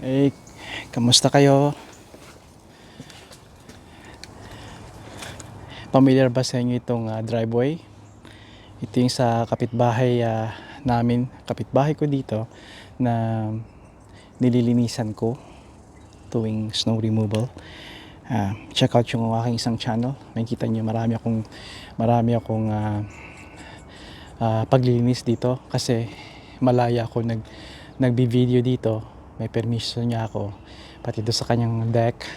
Eh, kamusta kayo? Familiar ba sa inyo itong driveway? Ito yung sa kapitbahay namin, kapitbahay ko dito na nililinisan ko tuwing snow removal. Check out yung aking isang channel. Makikita nyo marami akong paglilinis dito kasi malaya ako nagbi-video dito. May permission niya ako pati doon sa kanyang deck,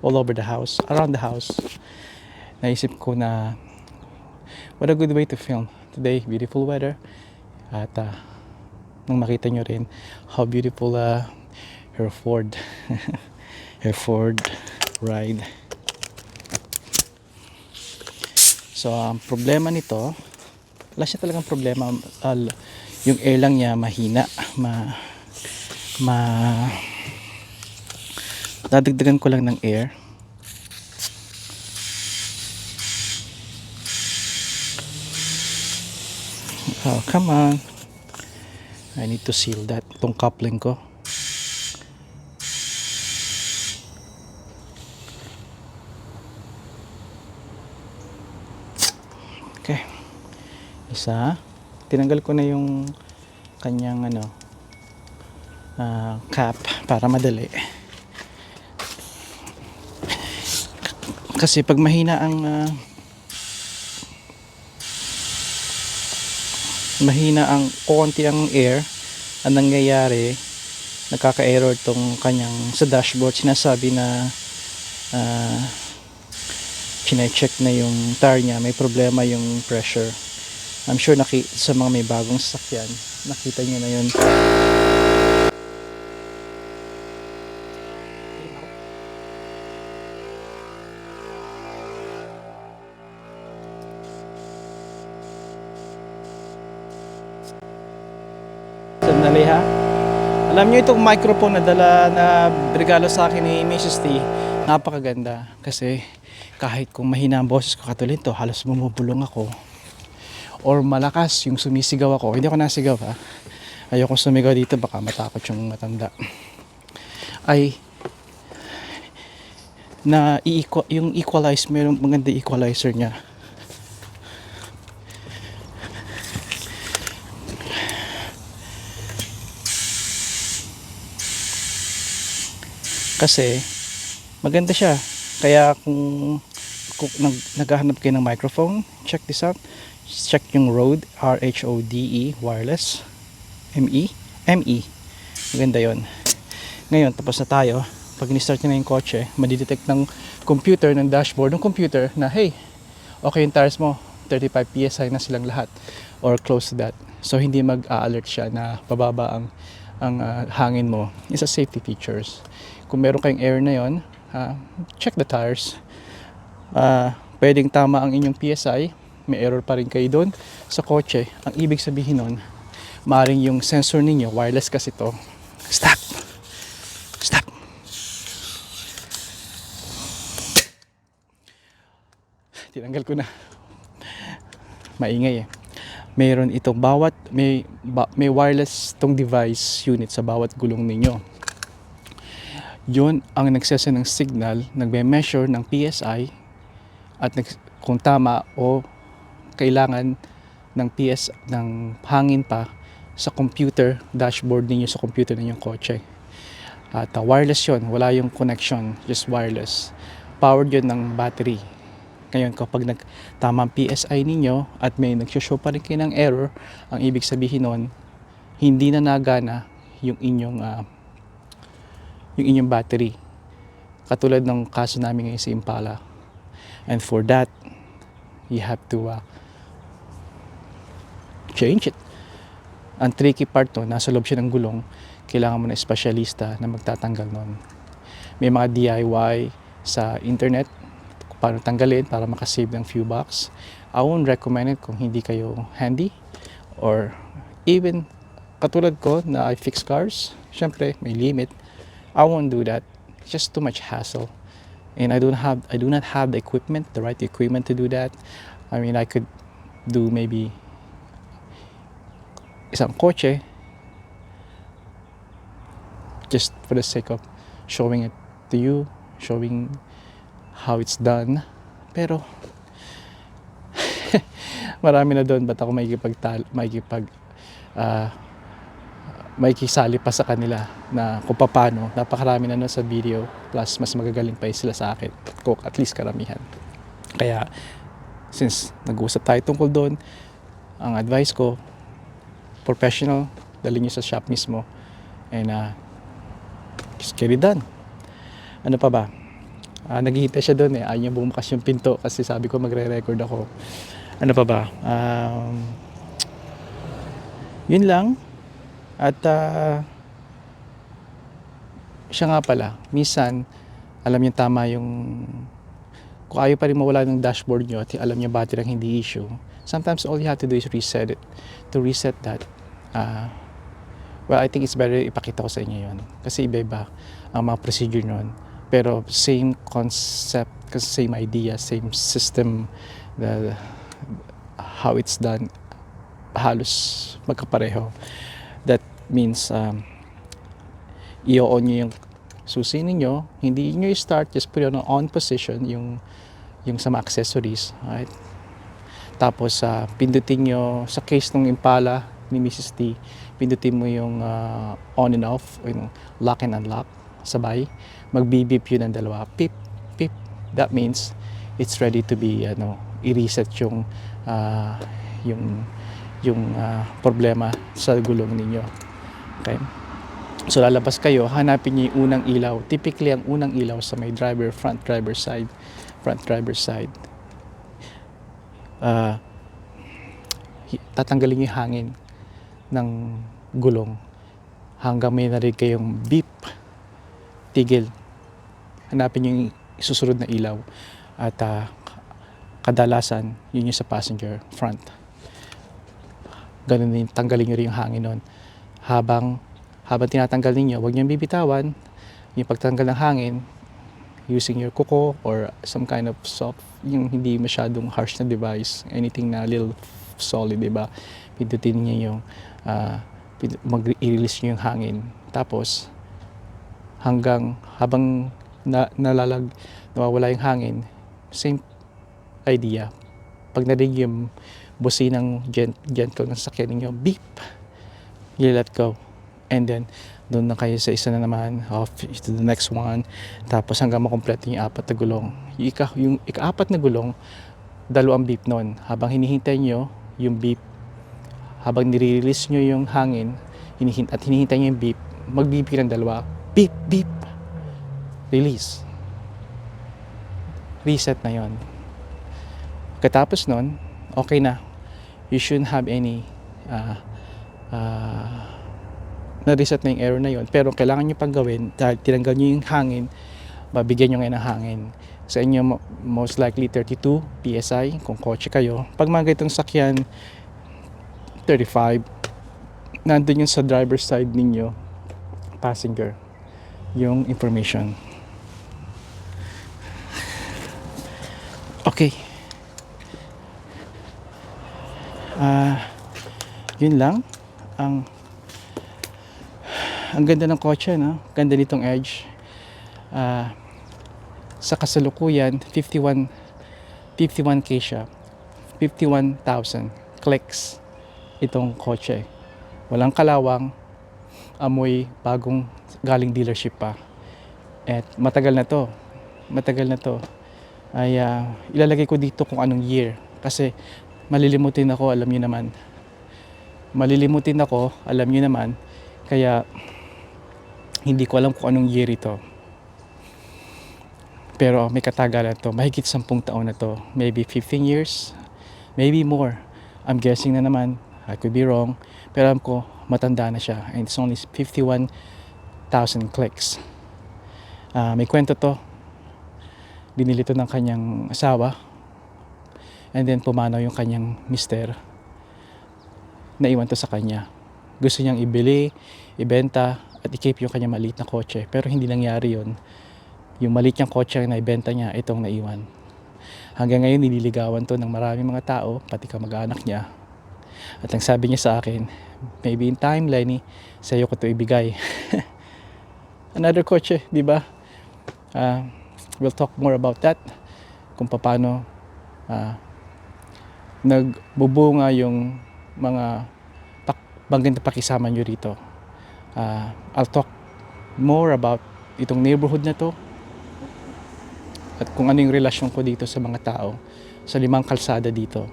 all over the house, around the house. Naisip ko na what a good way to film today. Beautiful weather at nung makita nyo rin how beautiful Hereford Hereford ride. So ang problema nito, wala siya talagang problema. Yung air lang niya mahina, dadagdagan ko lang ng air. Oh, come on. I need to seal that. Itong coupling ko. Okay. Isa. Tinanggal ko na yung kanyang cap para madali. Kasi pag mahina ang konti ang air, ang nangyayari, nagkaka-error tong kanyang sa dashboard. Sinasabi na chine-check na yung tire niya, may problema yung pressure. I'm sure sa mga may bagong sasakyan, nakita niyo na yun. Sandali ha. Alam niyo itong microphone na dala na regalo sa akin ni Mrs. T, napakaganda kasi kahit kung mahina ang boses ko katulad to, halos bumubulong ako or malakas yung sumisigaw ako. Hindi ako nasigaw ha. Ayoko sumigaw dito, baka matakot yung matanda. Ay yung equalize, mayroong maganda equalizer niya. Kasi maganda siya. Kaya kung naghahanap kayo ng microphone, check this out. Check yung Rode, RHODE wireless ME. Maganda yon. Ngayon tapos na tayo. Pag ni-start nyo na yung kotse, madidetect ng computer, ng dashboard ng computer na hey, okay yung tires mo, 35 PSI na silang lahat or close to that. So hindi mag-a-alert siya na bababa ang hangin mo. It's a safety features. Kung meron kayong air na yon, check the tires. Pwedeng tama ang inyong PSI, may error pa rin kayo doon sa kotse. Ang ibig sabihin nun, maaaring yung sensor ninyo, wireless kasi to. Stop! Tinanggal ko na. Maingay eh. Mayroon itong may wireless tong device unit sa bawat gulong ninyo. Yun ang nagsesa ng signal, nagme-measure ng PSI at kung tama o kailangan ng hangin pa sa computer dashboard ninyo, sa computer ninyong kotse. At wireless yun, wala yung connection, just wireless. Powered yun ng battery. Ngayon kapag tama ang PSI ninyo at may nagsho-show pa rin kayo ng error, ang ibig sabihin nun, hindi na nagana yung inyong battery. Katulad ng kaso namin ngayon sa Impala. And for that, you have to change it. Ang tricky part to, nasa loob siya ng gulong, kailangan mo na espesyalista na magtatanggal nun. May mga DIY sa internet, paano tanggalin para makasave ng few bucks. I won't recommend it kung hindi kayo handy or even katulad ko na I fix cars. Syempre, may limit. I won't do that. It's just too much hassle. And I do not have the equipment, the right equipment to do that. I mean, I could do maybe isang kotse just for the sake of showing it to you, showing how it's done. Pero marami na doon, ba't ako makikisali pa sa kanila na kung paano. Napakarami na nun sa video, plus mas magagaling pa sila sa akin, kung at least karamihan. Kaya since nag-uusap tayo tungkol doon, ang advice ko, professional, dali nyo sa shop mismo, and just get it done. Ano pa ba? Naghihintay siya doon ayaw niya bumukas yung pinto kasi sabi ko magre-record ako. Ano pa ba? Yun lang. At siya nga pala, minsan alam niya tama yung kung ayaw pa rin mawala ng dashboard nyo at alam niya battery ang hindi issue, sometimes all you have to do is reset it. To reset that, well, I think it's better ipakita ko sa inyo yun kasi iba-iba ang mga procedure nun. Pero same concept, same idea, same system, how it's done, halos magkapareho. That means i-on nyo yung susi ninyo, hindi nyo i-start, just put it on position, yung sa mga accessories, right? Tapos pindutin nyo, sa case ng Impala ni Mrs. T, pindutin mo yung on and off, yung lock and unlock, sabay. Mag-beep yun ang dalawa, pip, pip. That means it's ready to be, i-reset yung problema sa gulong ninyo. Okay? So lalabas kayo, hanapin niyo yung unang ilaw. Typically ang unang ilaw sa may front driver side. Tatanggalin yung hangin ng gulong hanggang may narinig kayong beep, tigil. Hanapin yung susunod na ilaw at kadalasan yun yung sa passenger front. Ganun din, tanggalin nyo rin yung hangin nun. Habang tinatanggal ninyo, huwag nyo bibitawan yung pagtanggal ng hangin using your kuko or some kind of soft, yung hindi masyadong harsh na device, anything na little solid, diba? Pindutin niyo yung mag-release nyo yung hangin. Tapos habang nawawala yung hangin, same idea. Pag narinig yung businang gentle ng sakyan ninyo, beep, you let go. And then, doon na kayo sa isa na naman, off to the next one. Tapos hanggang makompleto yung 4 na gulong. Yung ika-4 na gulong, 2 beep nun. Habang hinihintay nyo yung beep, habang nire-release nyo yung hangin, hinihintay nyo yung beep, mag-beep ng 2. Beep, beep. Release. Reset na yon. Katapos nun, okay na. You shouldn't have any na-reset na yung error na yon. Pero kailangan nyo pang gawin dahil tinanggal nyo yung hangin, mabigyan nyo ngayon ng hangin. Sa inyo, most likely 32 PSI kung kotse kayo. Pag mga ganitong sakyan, 35. Nandun yung sa driver's side ninyo, passenger, yung information. Okay. Yun lang. Ang ganda ng kotse, no? Ganda nitong Edge. Sa kasalukuyan, 51K siya. 51,000 clicks itong kotse. Walang kalawang, amoy bagong galing dealership pa. At matagal na to. Ay ilalagay ko dito kung anong year. Kasi malilimutin ako, alam niyo naman. Kaya hindi ko alam kung anong year ito. Pero may katagalan to. Mahigit 10 taon na to. Maybe 15 years. Maybe more. I'm guessing na naman. I could be wrong. Pero alam ko, matanda na siya. And it's only 51,000 clicks. May kwento to. Binili to ng kanyang asawa. And then pumanaw yung kanyang mister. Naiwan to sa kanya. Gusto niyang ibili, ibenta, at i-keep yung kanyang maliit na kotse. Pero hindi nangyari yun. Yung maliit niyang kotse na ibenta niya, itong naiwan. Hanggang ngayon, nililigawan to ng maraming mga tao, pati kamag-anak niya. At ang sabi niya sa akin, maybe in time, Lenny, sa iyo ko to ibigay. another kotse, di ba? Uh, we'll talk more about that, kung paano nagbubunga yung mga maganda pakisama nyo rito. I'll talk more about itong neighborhood na to at kung ano yung relasyon ko dito sa mga tao sa 5 kalsada dito.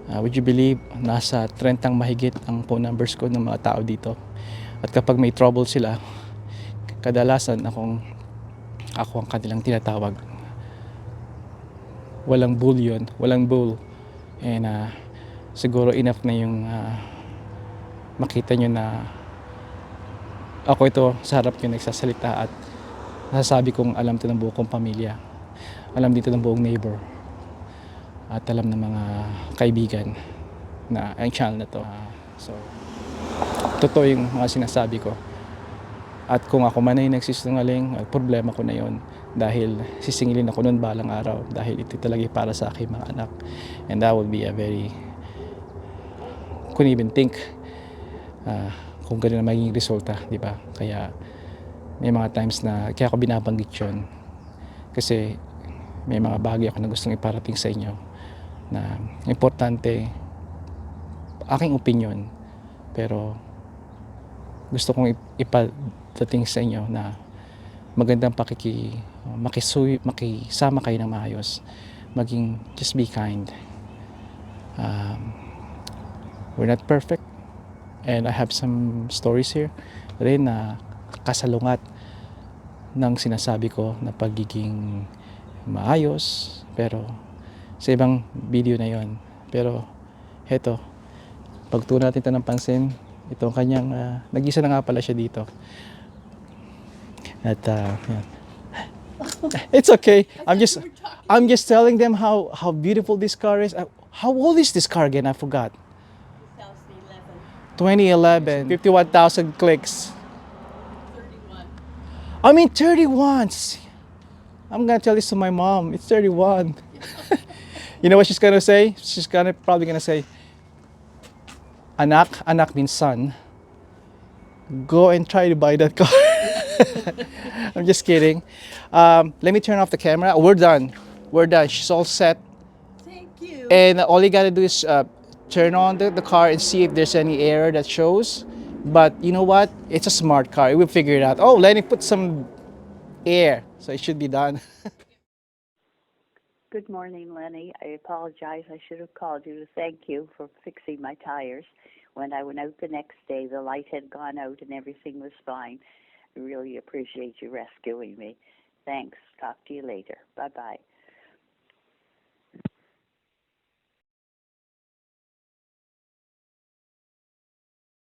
Would you believe, nasa 30 mahigit ang phone numbers ko ng mga tao dito. At kapag may trouble sila, kadalasan ako ang kanilang tinatawag. Walang bull yun, walang bull. And siguro enough na yung makita nyo na ako ito sa harap nyo nagsasalita at nasasabi kong alam ito ng buong kong pamilya. Alam dito ng buong neighbor. At alam ng mga kaibigan na ang channel na to. So, totoo yung mga sinasabi ko. At kung ako man ay nagsisinungaling, problema ko na yon. Dahil sisingilin ako noon balang araw. Dahil ito talaga para sa aking mga anak. And that would be a very, couldn't even think kung gano'n na magiging resulta, di ba? Kaya may mga times na kaya ako binabanggit yun. Kasi may mga bagay ako na gustong iparating sa inyo na importante, aking opinion, pero gusto kong ipadating sa inyo na magandang makisama kayo ng maayos, maging just be kind. We're not perfect, and I have some stories here rin na kasalungat ng sinasabi ko na pagiging maayos, pero sa ibang video na yon. Pero heto, pagtuon natin ito ng pansin, itong kanyang nag-isa na nga pala siya dito. At yan. It's okay. I'm just telling them how beautiful this car is. How old is this car again? I forgot. 2011. 51,000 clicks. 31. I mean 31. I'm gonna tell this to my mom. It's 31. You know what she's gonna say? She's probably gonna say, anak means son. Go and try to buy that car. I'm just kidding. Let me turn off the camera. We're done. She's all set. Thank you. And all you gotta do is turn on the car and see if there's any error that shows. But you know what? It's a smart car. We'll figure it out. Oh, let me put some air. So it should be done. Good morning, Lenny. I apologize. I should have called you to thank you for fixing my tires. When I went out the next day, the light had gone out and everything was fine. I really appreciate you rescuing me. Thanks. Talk to you later. Bye-bye.